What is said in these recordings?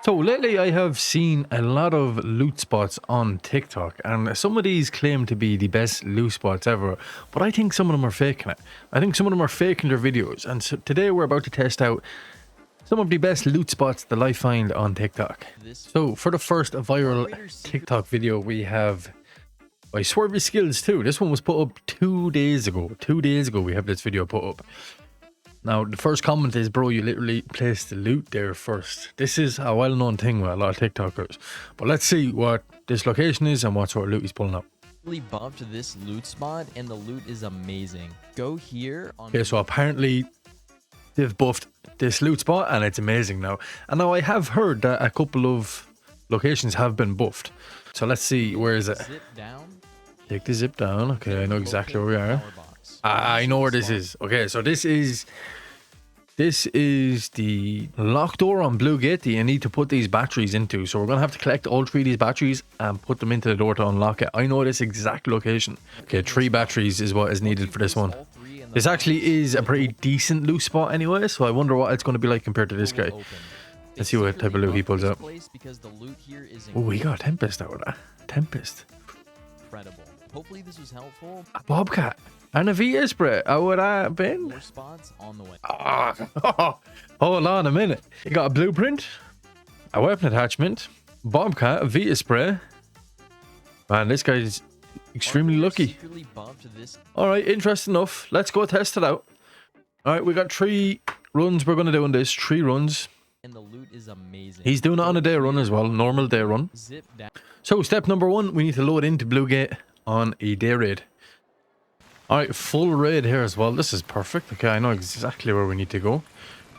So lately I have seen a lot of loot spots on TikTok, and some of these claim to be the best loot spots ever, but I think some of them are faking it. I think some of them are faking their videos, and so today we're about to test out some of the best loot spots that I find on TikTok. So for the first viral TikTok video we have by Swervy Skills too. This one was put up 2 days ago. 2 days ago we have this video put up. Now, the first comment is, bro, you literally placed the loot there first. This is a well-known thing with a lot of TikTokers. But let's see what this location is and what sort of loot he's pulling up. Really buffed this loot spot, and the loot is amazing. Go here on... Okay, so apparently they've buffed this loot spot, and it's amazing now. And now I have heard that a couple of locations have been buffed. So let's see, where is it? Zip down. Take the zip down. Okay, I know exactly where we are. I know where this is. Okay, so this is the lock door on Blue Gate that you need to put these batteries into. So we're gonna have to collect all 3 of these batteries and put them into the door to unlock it. I know this exact location. Okay, 3 batteries is what is needed for this one. This actually is a pretty decent loot spot anyway, so I wonder what it's going to be like compared to this guy. Let's see what type of loot he pulls up. Oh, we got a Tempest out of that. Tempest. Incredible. Hopefully this was helpful. A Bobcat. And a Vita spray. How would that have been? More spots on the way. Hold on a minute. You got a blueprint, a weapon attachment, Bobcat, a Vita spray. Man, this guy's extremely lucky. Alright, interesting enough. Let's go test it out. Alright, we got 3 runs we're going to do on this. 3 runs. And the loot is amazing. He's doing it on a day run as well. Normal day run. So, step number 1, we need to load into Blue Gate on a day raid. Alright, full raid here as well. This is perfect. Okay, I know exactly where we need to go.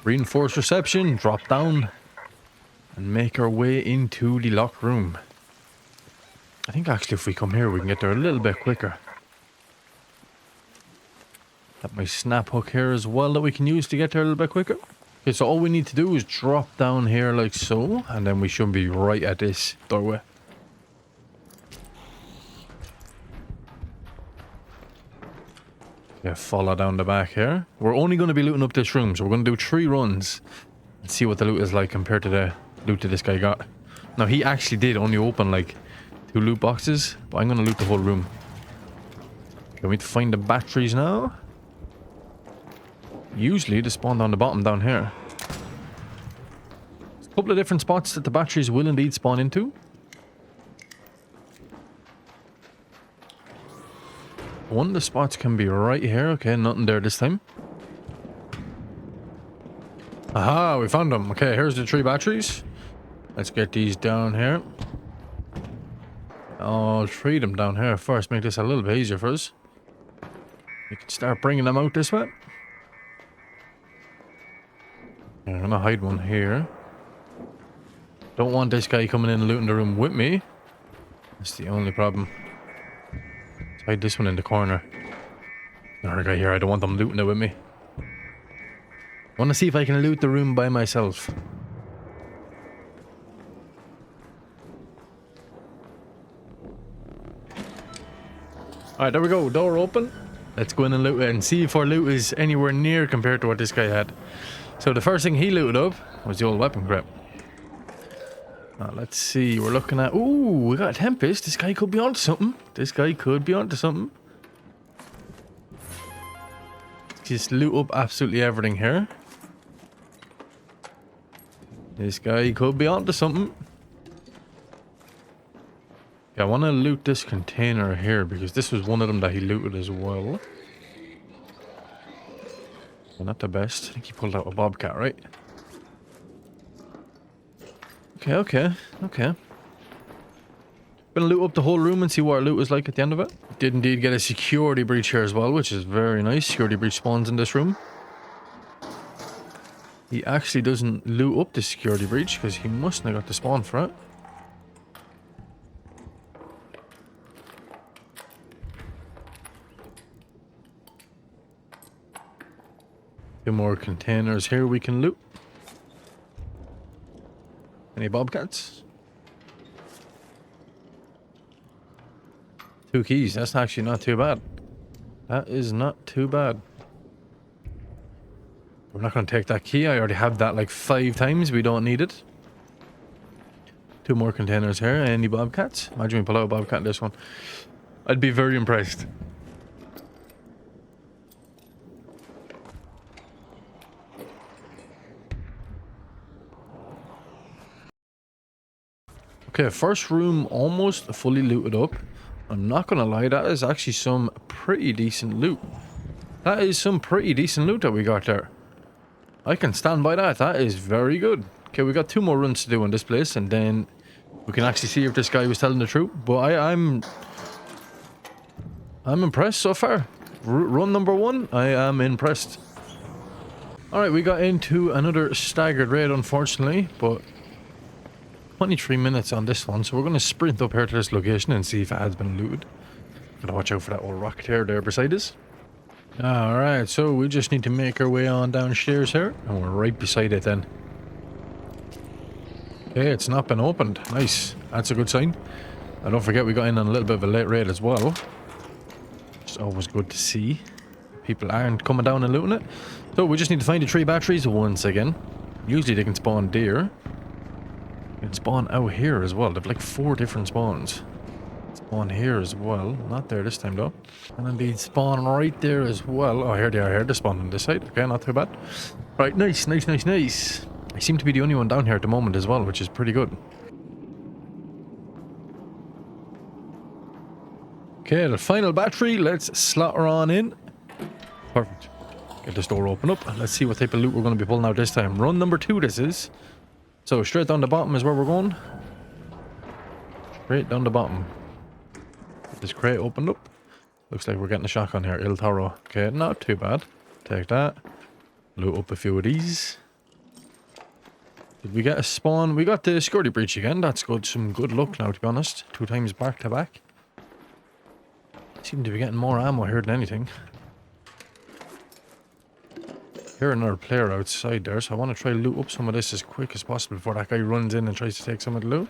Reinforced reception, drop down, and make our way into the locked room. I think actually if we come here, we can get there a little bit quicker. Got my snap hook here as well that we can use to get there a little bit quicker. Okay, so all we need to do is drop down here like so, and then we should be right at this doorway. Yeah, follow down the back here. We're only going to be looting up this room, so we're going to do 3 runs and see what the loot is like compared to the loot that this guy got. Now, he actually did only open like 2 loot boxes, but I'm going to loot the whole room. Okay, we need to find the batteries now. Usually, they spawn on the bottom down here. There's a couple of different spots that the batteries will indeed spawn into. One of the spots can be right here. Okay, nothing there this time. Aha, we found them. Okay, here's the 3 batteries. Let's get these down here. I'll 3 them down here first. Make this a little bit easier for us. We can start bringing them out this way. I'm gonna hide one here. Don't want this guy coming in and looting the room with me. That's the only problem. Hide this one in the corner. Another guy here. I don't want them looting it with me. I want to see if I can loot the room by myself. Alright, there we go. Door open. Let's go in and loot it and see if our loot is anywhere near compared to what this guy had. So the first thing he looted up was the old weapon crap. Let's see, we're looking at... Ooh, we got a Tempest. This guy could be onto something. This guy could be onto something. Just loot up absolutely everything here. This guy could be onto something. Yeah, I want to loot this container here because this was one of them that he looted as well. Well, not the best. I think he pulled out a Bobcat, right? Okay. Gonna loot up the whole room and see what our loot is like at the end of it. Did indeed get a security breach here as well, which is very nice. Security breach spawns in this room. He actually doesn't loot up the security breach because he mustn't have got the spawn for it. Two more containers here we can loot. Any Bobcats? 2 keys. That's actually not too bad. That is not too bad. We're not going to take that key. I already have that like 5 times. We don't need it. 2 more containers here. Any bobcats? Imagine we pull out a bobcat in this one. I'd be very impressed. Okay, first room almost fully looted up. I'm not gonna lie, that is actually some pretty decent loot. That is some pretty decent loot that we got there. I can stand by that. That is very good. Okay, we got 2 more runs to do in this place, and then we can actually see if this guy was telling the truth. But I'm impressed so far. Run number 1, I am impressed. Alright, we got into another staggered raid, unfortunately, but 23 minutes on this one, so we're going to sprint up here to this location and see if it has been looted. Gotta watch out for that old rock there beside us. Alright, so we just need to make our way on downstairs here, and we're right beside it then. Okay, it's not been opened. Nice. That's a good sign. And don't forget we got in on a little bit of a late raid as well. It's always good to see. People aren't coming down and looting it. So we just need to find the 3 batteries once again. Usually they can spawn deer. They can spawn out here as well. They've like 4 different spawns. Spawn here as well. Not there this time though. And indeed spawn right there as well. Oh, here they are here. They're spawning on this side. Okay, not too bad. Right, nice. I seem to be the only one down here at the moment as well, which is pretty good. Okay, the final battery. Let's slot her on in. Perfect. Get this door open up. Let's see what type of loot we're going to be pulling out this time. Run number 2 this is. So straight down the bottom is where we're going. Straight down the bottom. Get this crate opened up. Looks like we're getting a shotgun here. Il Toro. Okay, not too bad. Take that. Loot up a few of these. Did we get a spawn? We got the security breach again. That's good. Some good luck now, to be honest. 2 times back to back. Seem to be getting more ammo here than anything. Hear another player outside there, so I want to try to loot up some of this as quick as possible before that guy runs in and tries to take some of the loot.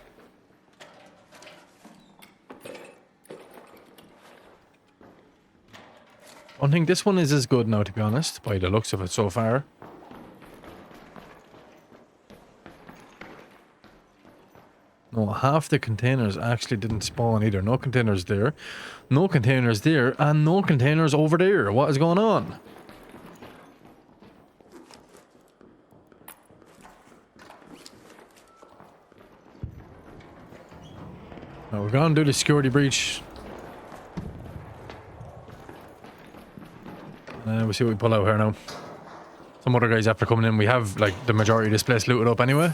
I don't think this one is as good now, to be honest, by the looks of it so far. No, half the containers actually didn't spawn either. No containers there. No containers there. And no containers over there. What is going on? Now we're going to do the security breach. We'll see what we pull out here now. Some other guys after coming in. We have like the majority of this place looted up anyway.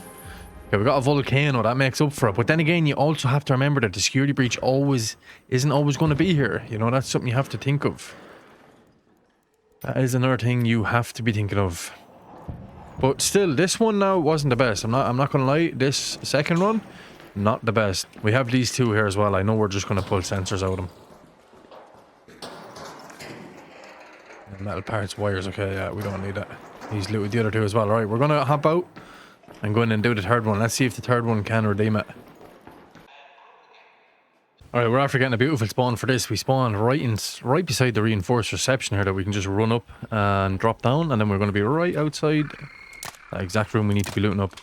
Okay, we got a volcano, that makes up for it. But then again, you also have to remember that the security breach isn't always going to be here. You know, that's something you have to think of. That is another thing you have to be thinking of. But still, this one now wasn't the best. I'm not gonna lie, this second run, not the best. We have these 2 here as well. I know we're just gonna pull sensors out of them. Metal parts, wires, okay, yeah, we don't need that. He's looted the other 2 as well. Alright, we're gonna hop out and go in and do the 3rd one. Let's see if the 3rd one can redeem it. Alright, we're after getting a beautiful spawn for this. We spawned right beside the reinforced reception here that we can just run up and drop down, and then we're going to be right outside that exact room we need to be looting up.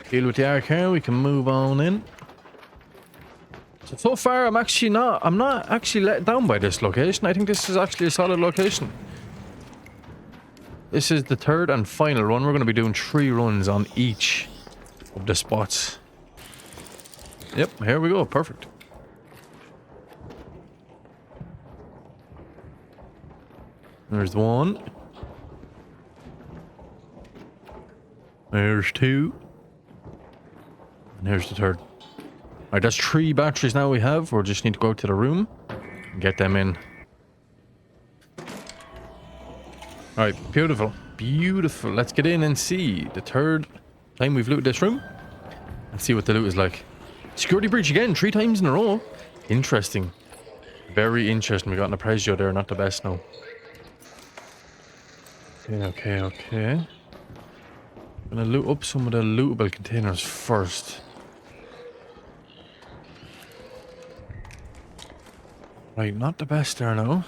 Deal with the arc here, we can move on in. So far I'm not actually let down by this location. I think this is actually a solid location. This is the 3rd and final run. We're going to be doing 3 runs on each of the spots. Yep, here we go. Perfect. There's 1. There's 2. And here's the 3rd. Alright, that's 3 batteries now we have. We just need to go to the room and get them in. Alright, beautiful. Beautiful. Let's get in and see the 3rd time we've looted this room. And see what the loot is like. Security breach again, 3 times in a row. Interesting. Very interesting. We got an Prezio there, not the best now. Okay. Gonna loot up some of the lootable containers first. Right, not the best there now.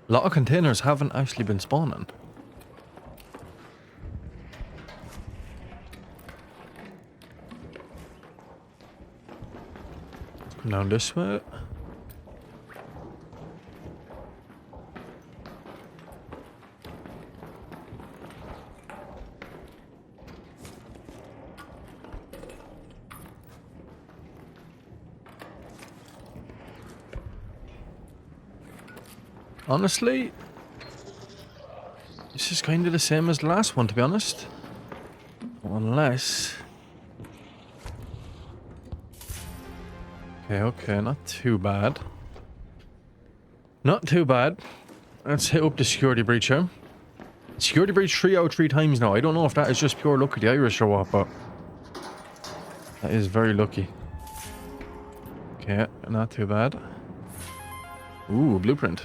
A lot of containers haven't actually been spawning. Down this way. Honestly, this is kind of the same as the last one, to be honest. Unless... Okay, not too bad. Not too bad. Let's hit up the security breach here. Security breach 3 out of 3 times now. I don't know if that is just pure luck of the Irish or what, but... that is very lucky. Okay, not too bad. Ooh, blueprint.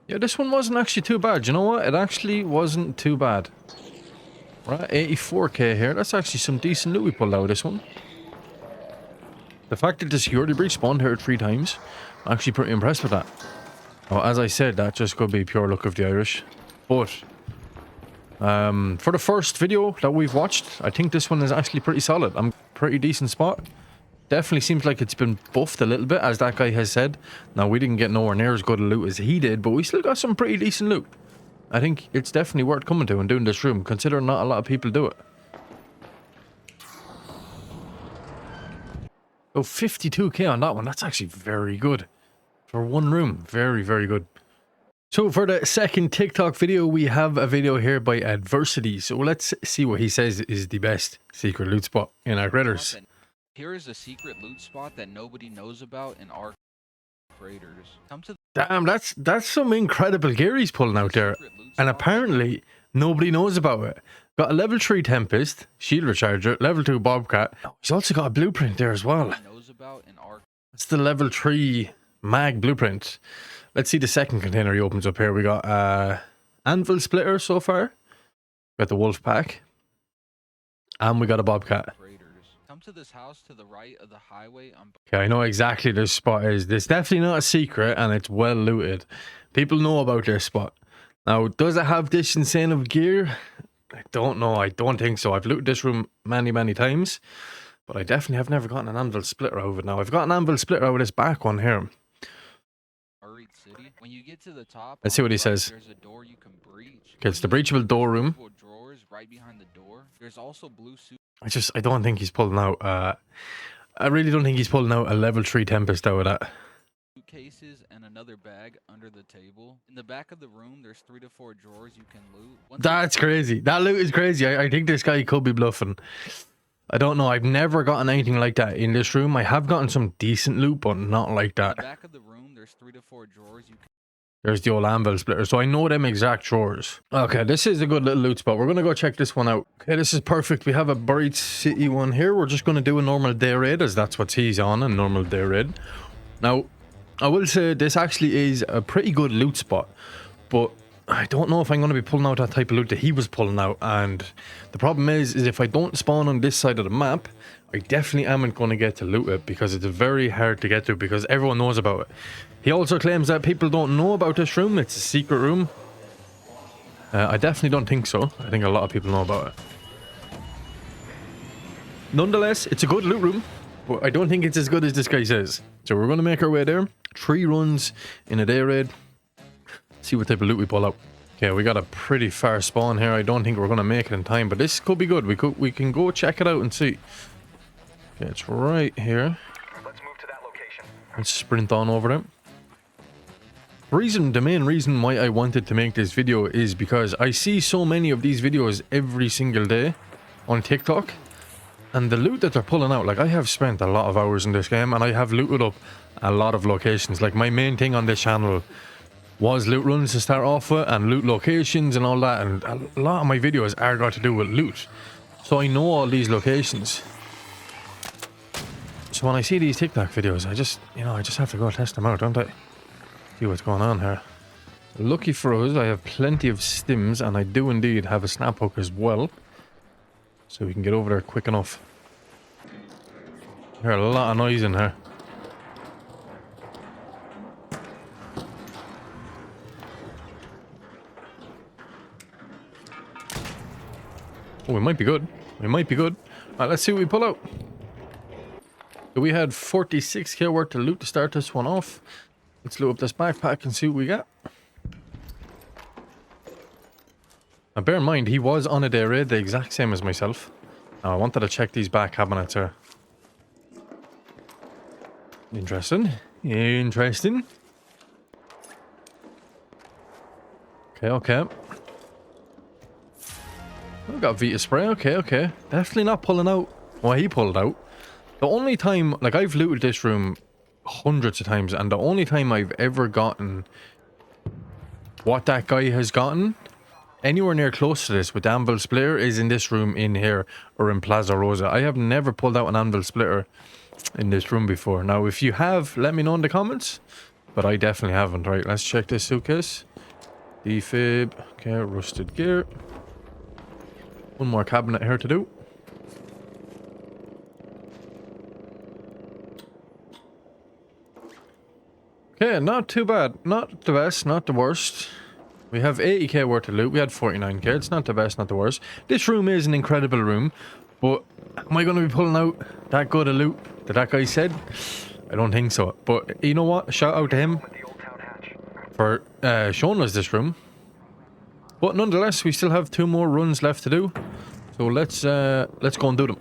Yeah, this one wasn't actually too bad. You know what? It actually wasn't too bad. Right, 84k here. That's actually some decent loot we pulled out of this one. The fact that the security breach spawned here 3 times, I'm actually pretty impressed with that. Oh, as I said, that just could be pure luck of the Irish. But, for the first video that we've watched, I think this one is actually pretty solid. I'm pretty decent spot. Definitely seems like it's been buffed a little bit, as that guy has said. Now, we didn't get nowhere near as good a loot as he did, but we still got some pretty decent loot. I think it's definitely worth coming to and doing this room, considering not a lot of people do it. Oh, 52k on that one. That's actually very good. For one room. Very, very good. So for the second TikTok video, we have a video here by Adversity. So let's see what he says is the best secret loot spot in our critters. Here is a secret loot spot that nobody knows about in our craters. Come to Damn, that's some incredible gear he's pulling out there. And apparently, nobody knows about it. Got a level 3 Tempest, shield recharger, level 2 Bobcat. He's also got a blueprint there as well. It's the level 3 mag blueprint. Let's see the second container he opens up here. We got anvil splitter so far. Got the wolf pack. And we got a Bobcat. Come to this house to the right of the highway. Okay, I know exactly this spot is. This definitely not a secret and it's well looted. People know about this spot. Now, does it have this insane of gear? I don't know. I don't think so. I've looted this room many, many times. But I definitely have never gotten an anvil splitter out of it. Now, I've got an anvil splitter out of this back one here. When you get to the top, let's see what he says. There's a door you can breach. Okay, it's the breachable door room. Drawers right behind the door. There's also blue suit. I don't think he's pulling out, I really don't think he's pulling out a level 3 Tempest out of that. Suitcases and another bag under the table. In the back of the room, there's 3 to 4 drawers you can loot. That's crazy. That loot is crazy. I think this guy could be bluffing. I don't know. I've never gotten anything like that in this room. I have gotten some decent loot, but not like that. In the back of the room, there's 3 to 4 drawers you can... There's the old anvil splitter, so I know them exact drawers. Okay, this is a good little loot spot. We're going to go check this one out. Okay, this is perfect. We have a Buried City one here. We're just going to do a normal day raid, as that's what he's on, a normal day raid. Now, I will say this actually is a pretty good loot spot, but I don't know if I'm going to be pulling out that type of loot that he was pulling out. And the problem is if I don't spawn on this side of the map, I definitely am going to get to loot it, because it's very hard to get to, because everyone knows about it. He also claims that people don't know about this room. It's a secret room. I definitely don't think so. I think a lot of people know about it. Nonetheless, it's a good loot room, but I don't think it's as good as this guy says. So we're going to make our way there. 3 runs in a day raid. See what type of loot we pull out. Okay, we got a pretty far spawn here. I don't think we're going to make it in time, but this could be good. We can go check it out and see. Okay, it's right here. Let's move to that location. Let's sprint on over there. The main reason why I wanted to make this video is because I see so many of these videos every single day on TikTok, and the loot that they're pulling out, like, I have spent a lot of hours in this game and I have looted up a lot of locations. Like, my main thing on this channel was loot runs to start off with, and loot locations and all that, and a lot of my videos are got to do with loot, so I know all these locations. So when I see these TikTok videos, I just have to go test them out, don't I? See what's going on here. Lucky for us, I have plenty of stims, and I do indeed have a snap hook as well. So we can get over there quick enough. I hear a lot of noise in here. Oh, we might be good. We might be good. Alright, let's see what we pull out. So we had 46k worth of loot to start this one off. Let's loot up this backpack and see what we got. Now bear in mind, he was on a day raid, the exact same as myself. Now I wanted to check these back cabinets here. Interesting. Interesting. Okay, okay. We've got Vita spray. Okay, okay. Definitely not pulling out what he pulled out. The only time, like, I've looted this room hundreds of times, and the only time I've ever gotten what that guy has gotten anywhere near close to this with the anvil splitter is in this room in here or in Plaza Rosa. I have never pulled out an anvil splitter in this room before. Now, if you have, let me know in the comments, but I definitely haven't. Right, let's check this suitcase. Defib. Okay, rusted gear. One more cabinet here to do. Okay, not too bad. Not the best, not the worst. We have 80k worth of loot. We had 49k. It's not the best, not the worst. This room is an incredible room, but am I going to be pulling out that good of loot that that guy said? I don't think so. But you know what? Shout out to him for showing us this room. But nonetheless, we still have 2 more runs left to do. So let's go and do them.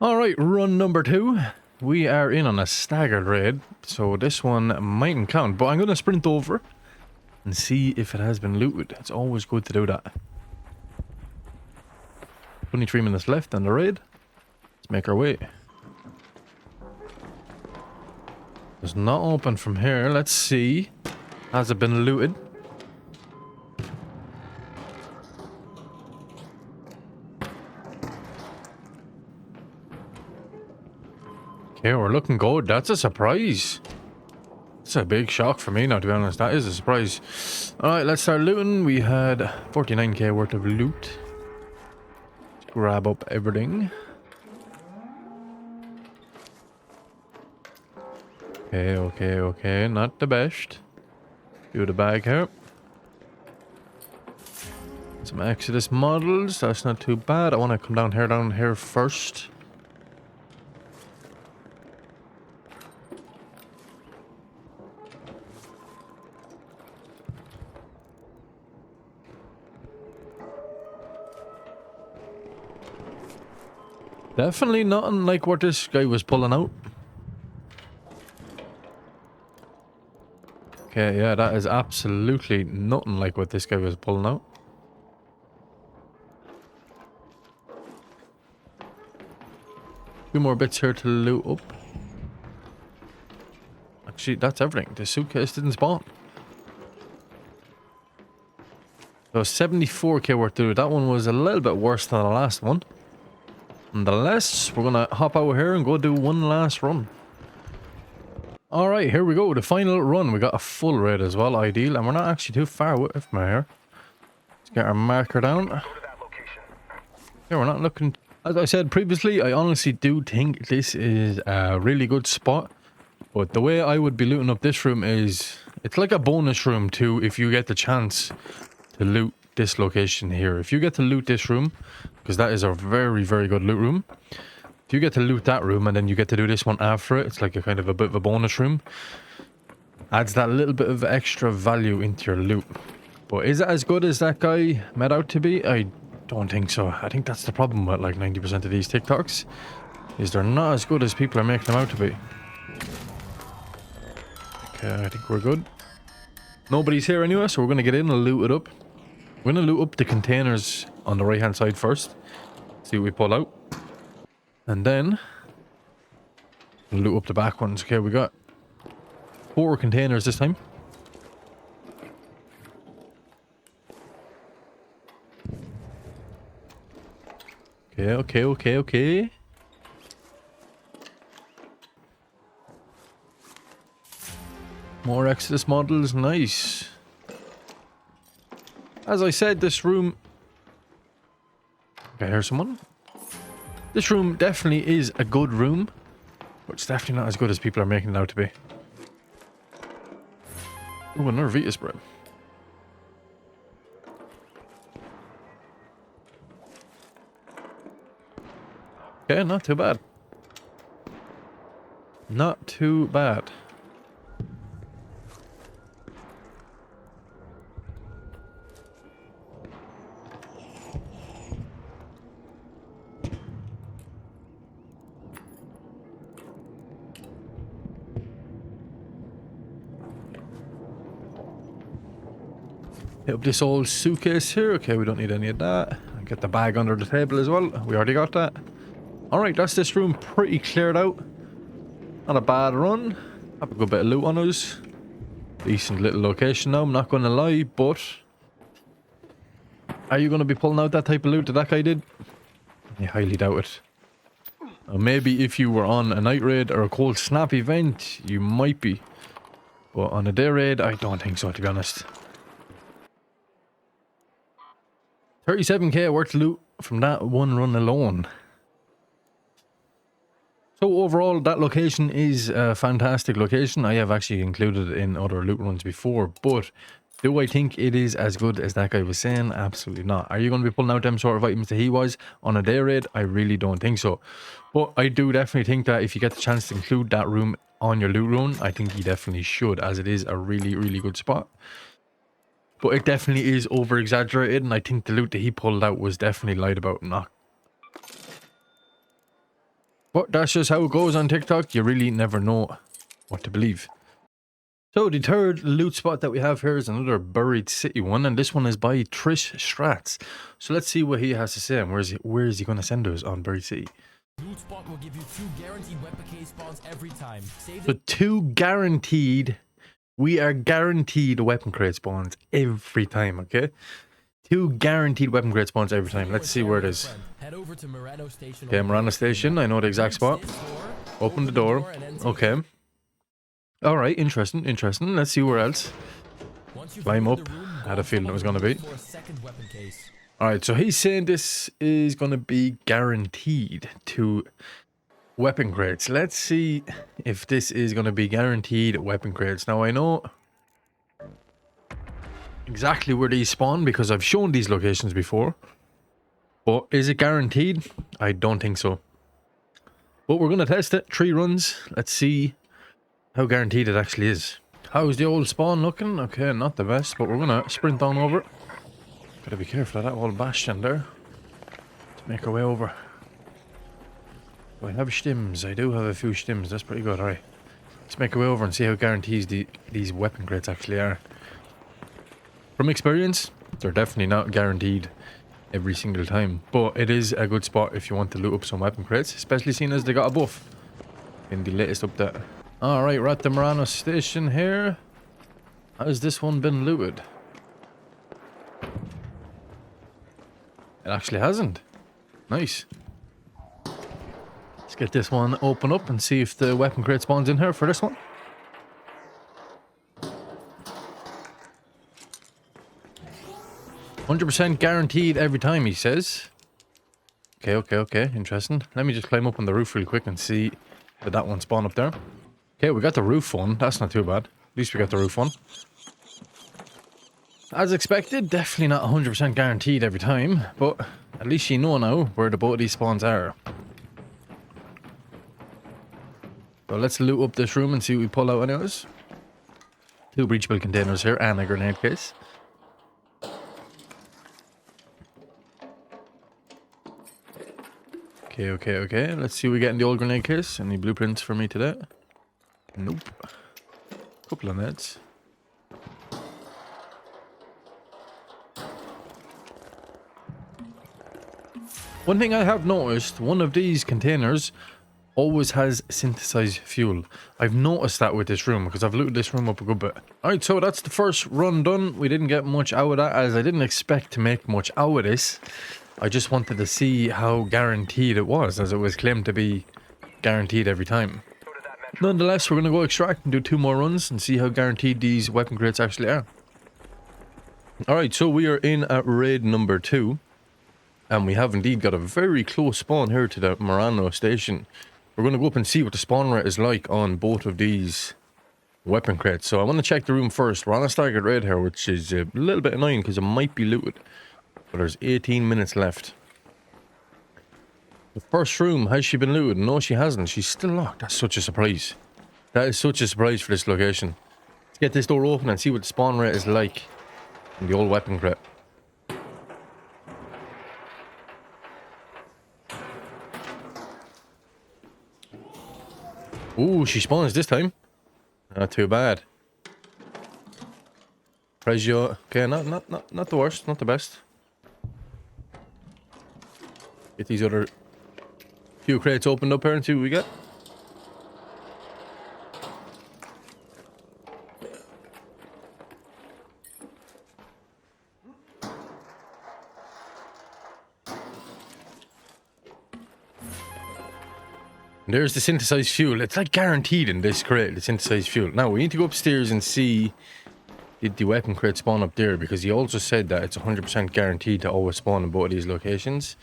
Alright, run number 2. We are in on a staggered raid. So this one mightn't count. But I'm going to sprint over and see if it has been looted. It's always good to do that. 23 minutes left on the raid. Let's make our way. It's not open from here. Let's see. Has it been looted? Okay, we're looking good. That's a surprise. It's a big shock for me now, to be honest. That is a surprise. Alright, let's start looting. We had 49k worth of loot. Let's grab up everything. Okay, okay, okay. Not the best. Do the bag here. Some Exodus models. That's not too bad. I want to come down here first. Definitely nothing like what this guy was pulling out. Okay, yeah, that is absolutely nothing like what this guy was pulling out. Few more bits here to loot up. Actually, that's everything. The suitcase didn't spawn. So 74k worth to do. That one was a little bit worse than the last one. Nonetheless, we're gonna hop out here and go do one last run. Alright, here we go. The final run. We got a full raid as well, ideal. And we're not actually too far away from here. Let's get our marker down. Yeah, we're not looking... As I said previously, I honestly do think this is a really good spot. But the way I would be looting up this room is... It's like a bonus room too if you get the chance to loot this location here. If you get to loot this room, because that is a very, very good loot room. If you get to loot that room and then you get to do this one after it, it's like a kind of a bit of a bonus room. Adds that little bit of extra value into your loot. But is it as good as that guy made out to be? I don't think so. I think that's the problem with like 90% of these TikToks. Is they're not as good as people are making them out to be. Okay, I think we're good. Nobody's here anyway, so we're going to get in and loot it up. We're going to loot up the containers on the right hand side first. See what we pull out. And then loot up the back ones. Okay, we got 4 containers this time. Okay. More Exodus models, nice. As I said, this room... Okay, here's someone. This room definitely is a good room, but it's definitely not as good as people are making it out to be. Oh, another Vita spread. Okay, not too bad. Not too bad. Hit up this old suitcase here. Okay, we don't need any of that. Get the bag under the table as well. We already got that. Alright, that's this room pretty cleared out. Not a bad run. Have a good bit of loot on us. Decent little location now, I'm not going to lie, but... Are you going to be pulling out that type of loot that guy did? I highly doubt it. Maybe if you were on a night raid or a cold snap event, you might be. But on a day raid, I don't think so, to be honest. 37k worth of loot from that one run alone. So overall, that location is a fantastic location. I have actually included it in other loot runs before, but do I think it is as good as that guy was saying? Absolutely not. Are you going to be pulling out them sort of items that he was on a day raid? I really don't think so. But I do definitely think that if you get the chance to include that room on your loot run, I think you definitely should, as it is a really, really good spot. But it definitely is over-exaggerated, and I think the loot that he pulled out was definitely lied about. Not. But that's just how it goes on TikTok. You really never know what to believe. So the third loot spot that we have here is another buried city one, and this one is by Trish Strats. So let's see what he has to say, and where is he going to send us on buried city? Loot spot will give you 2 guaranteed weapon case spawns every time. So 2 guaranteed. We are guaranteed weapon crate spawns every time, okay? 2 guaranteed weapon crate spawns every time. Let's see where it is. Okay, Murano Station. I know the exact spot. Open the door. Okay. Alright, interesting, interesting. Let's see where else. Climb up. I had a feeling it was going to be. Alright, so he's saying this is going to be guaranteed to weapon crates. Let's see if this is going to be guaranteed weapon crates. Now, I know exactly where these spawn because I've shown these locations before. But is it guaranteed? I don't think so. But we're going to test it. 3 runs. Let's see how guaranteed it actually is. How's the old spawn looking? Okay, not the best, but we're going to sprint on over. Gotta be careful of that old bastion there. Let's make our way over. Do I have stims? I do have a few stims. That's pretty good. Alright. Let's make our way over and see how guaranteed these weapon crates actually are. From experience, they're definitely not guaranteed every single time. But it is a good spot if you want to loot up some weapon crates. Especially seeing as they got a buff in the latest update. Alright, we're at the Murano Station here. How's this one been looted? It actually hasn't. Nice. Let's get this one open up and see if the weapon crate spawns in here for this one. "100% guaranteed every time," he says. Okay. Interesting. Let me just climb up on the roof real quick and see did that one spawn up there. Okay, we got the roof one. That's not too bad. At least we got the roof one. As expected, definitely not 100% guaranteed every time, but at least you know now where the both of these spawns are. So let's loot up this room and see what we pull out anyways. 2 breachable containers here and a grenade case. Okay. Let's see what we get in the old grenade case. Any blueprints for me today? Nope. Couple of nets. One thing I have noticed, one of these containers always has synthesized fuel. I've noticed that with this room because I've looted this room up a good bit. Alright, so that's the first run done. We didn't get much out of that as I didn't expect to make much out of this. I just wanted to see how guaranteed it was, as it was claimed to be guaranteed every time. Nonetheless, we're going to go extract and do 2 more runs and see how guaranteed these weapon crates actually are. Alright, so we are in at raid number 2. And we have indeed got a very close spawn here to the Murano station. We're going to go up and see what the spawn rate is like on both of these weapon crates. So I want to check the room first. We're on a staggered raid here, which is a little bit annoying because it might be looted. But there's 18 minutes left. The first room, has she been looted? No, she hasn't. She's still locked. That's such a surprise. That is such a surprise for this location. Let's get this door open and see what the spawn rate is like in the old weapon crate. Ooh, she spawns this time. Not too bad. Prezio. Okay, not the worst, not the best. Get these other few crates opened up here and see what we get. And there's the synthesized fuel. It's like guaranteed in this crate, the synthesized fuel. Now, we need to go upstairs and see did the weapon crate spawn up there, because he also said that it's 100% guaranteed to always spawn in both of these locations.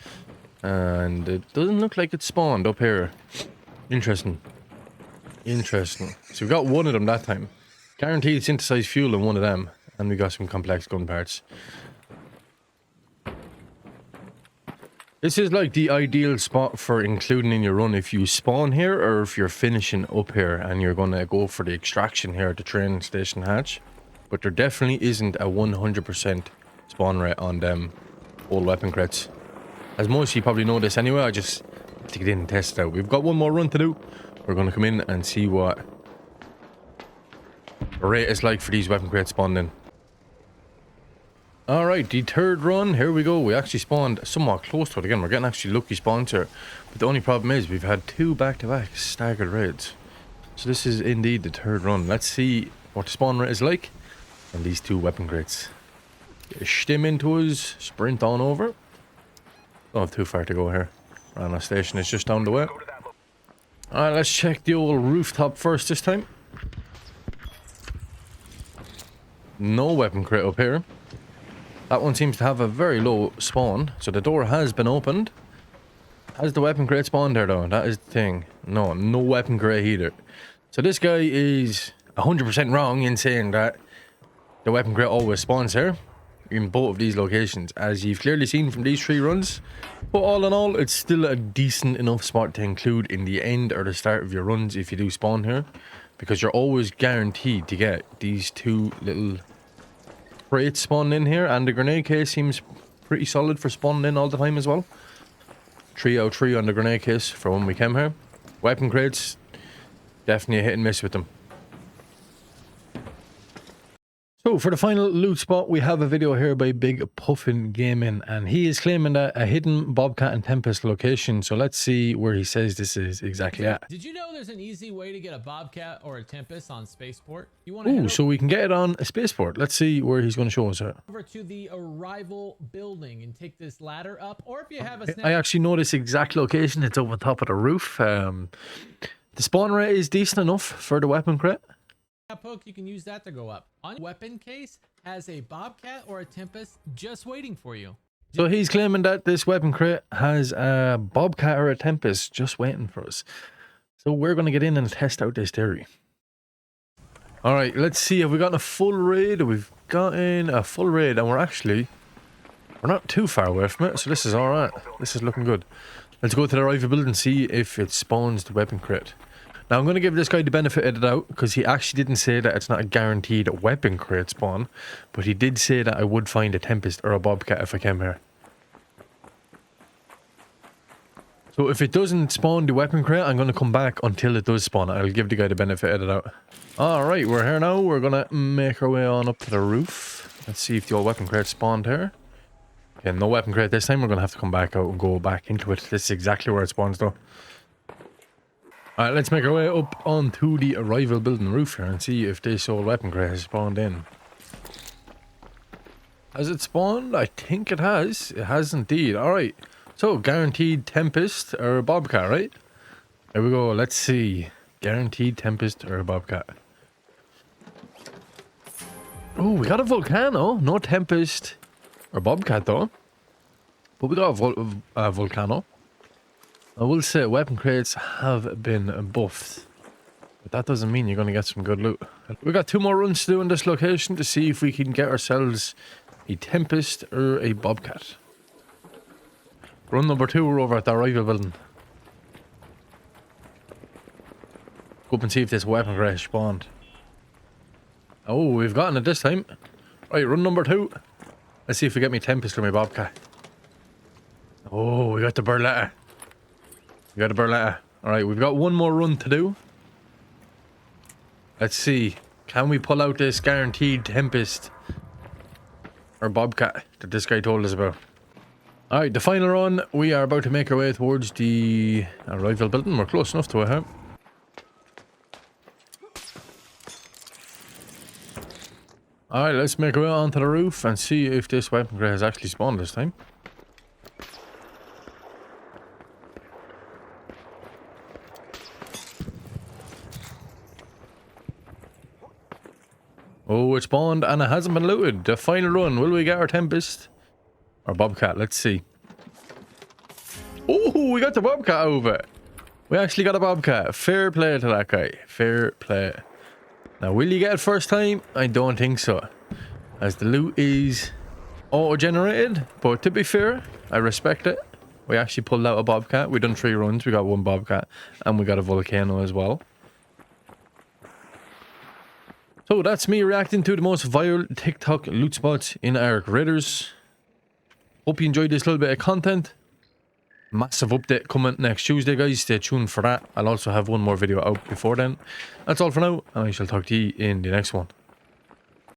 And it doesn't look like it spawned up here. Interesting. Interesting. So we got one of them that time. Guaranteed synthesized fuel in one of them. And we got some complex gun parts. This is like the ideal spot for including in your run if you spawn here or if you're finishing up here and you're going to go for the extraction here at the train station hatch. But there definitely isn't a 100% spawn rate on them old weapon crates. As most of you probably know this anyway, I just have to get in and test it out. We've got one more run to do. We're going to come in and see what the rate is like for these weapon crates spawned in. Alright, the third run, here we go. We actually spawned somewhat close to it again. We're getting actually lucky spawns here. But the only problem is we've had 2 back-to-back staggered raids. So this is indeed the third run. Let's see what the spawn rate is like on these 2 weapon crates. Stim into us, sprint on over. Don't have too far to go here. Rana station is just down the way. Alright, let's check the old rooftop first this time. No weapon crate up here. That one seems to have a very low spawn, so the door has been opened. Has the weapon crate spawned there though? That is the thing. No weapon crate either. So this guy is 100% wrong in saying that the weapon crate always spawns here in both of these locations, as you've clearly seen from these 3 runs. But all in all, it's still a decent enough spot to include in the end or the start of your runs if you do spawn here, because you're always guaranteed to get these 2 little crates spawning in here, and the grenade case seems pretty solid for spawning in all the time as well. 3 out of 3 on the grenade case for when we came here. Weapon crates, definitely a hit and miss with them. So for the final loot spot, we have a video here by Big Puffin Gaming, and he is claiming that a hidden Bobcat and Tempest location. So let's see where he says this is exactly at. Did you know there's an easy way to get a Bobcat or a Tempest on Spaceport? You want Oh, to so we can get it on a spaceport. Let's see where he's going to show us at. over to the arrival building and take this ladder up, or if you have a I actually know this exact location. It's over top of the roof. The spawn rate is decent enough for the weapon crate. poke, you can use that to go up. On your weapon case has a Bobcat or a Tempest just waiting for you. So he's claiming that this weapon crate has a Bobcat or a Tempest just waiting for us. So we're going to get in and test out this theory. Alright, let's see. Have we gotten a full raid? We've gotten a full raid, and we're not too far away from it, so this is alright. This is looking good. Let's go to the arrival building and see if it spawns the weapon crate. Now, I'm going to give this guy the benefit of the doubt, because he actually didn't say that it's not a guaranteed weapon crate spawn, but he did say that I would find a Tempest or a Bobcat if I came here. So if it doesn't spawn the weapon crate, I'm going to come back until it does spawn. I'll give the guy the benefit of the doubt. Alright, we're here now. We're going to make our way on up to the roof. Let's see if the old weapon crate spawned here. Okay, no weapon crate this time. We're going to have to come back out and go back into it. This is exactly where it spawns though. Alright, let's make our way up onto the arrival building roof here and see if this old weapon crate has spawned in. Has it spawned? I think it has. It has indeed. Alright. So, guaranteed Tempest or Bobcat, right? There we go. Let's see. Guaranteed Tempest or Bobcat. Oh, we got a volcano. No tempest or bobcat though. But we got a volcano. I will say weapon crates have been buffed. But that doesn't mean you're going to get some good loot. We got 2 more runs to do in this location to see if we can get ourselves a tempest or a bobcat. Run number 2, we're over at the arrival building. Go up and see if this weapon crate spawned. Oh, we've gotten it this time. Right, run number 2. Let's see if we get me tempest or my bobcat. Oh, we got the Berletta. We got the Berletta. Alright, we've got 1 more run to do. Let's see. Can we pull out this guaranteed tempest or bobcat that this guy told us about? Alright, the final run. We are about to make our way towards the arrival building. We're close enough to it, huh? Alright, let's make our way onto the roof and see if this weapon crate has actually spawned this time. Oh, it spawned and it hasn't been looted. The final run. Will we get our tempest or bobcat? Let's see. Oh, we got the bobcat over. We actually got a bobcat. Fair play to that guy. Fair play. Now, will you get it first time? I don't think so, as the loot is auto-generated. But to be fair, I respect it. We actually pulled out a bobcat. We done 3 runs. We got 1 bobcat, and we got a volcano as well. So that's me reacting to the most viral TikTok loot spots in Ark Raiders. Hope you enjoyed this little bit of content. Massive update coming next Tuesday, guys. Stay tuned for that. I'll also have 1 more video out before then. That's all for now, and I shall talk to you in the next one.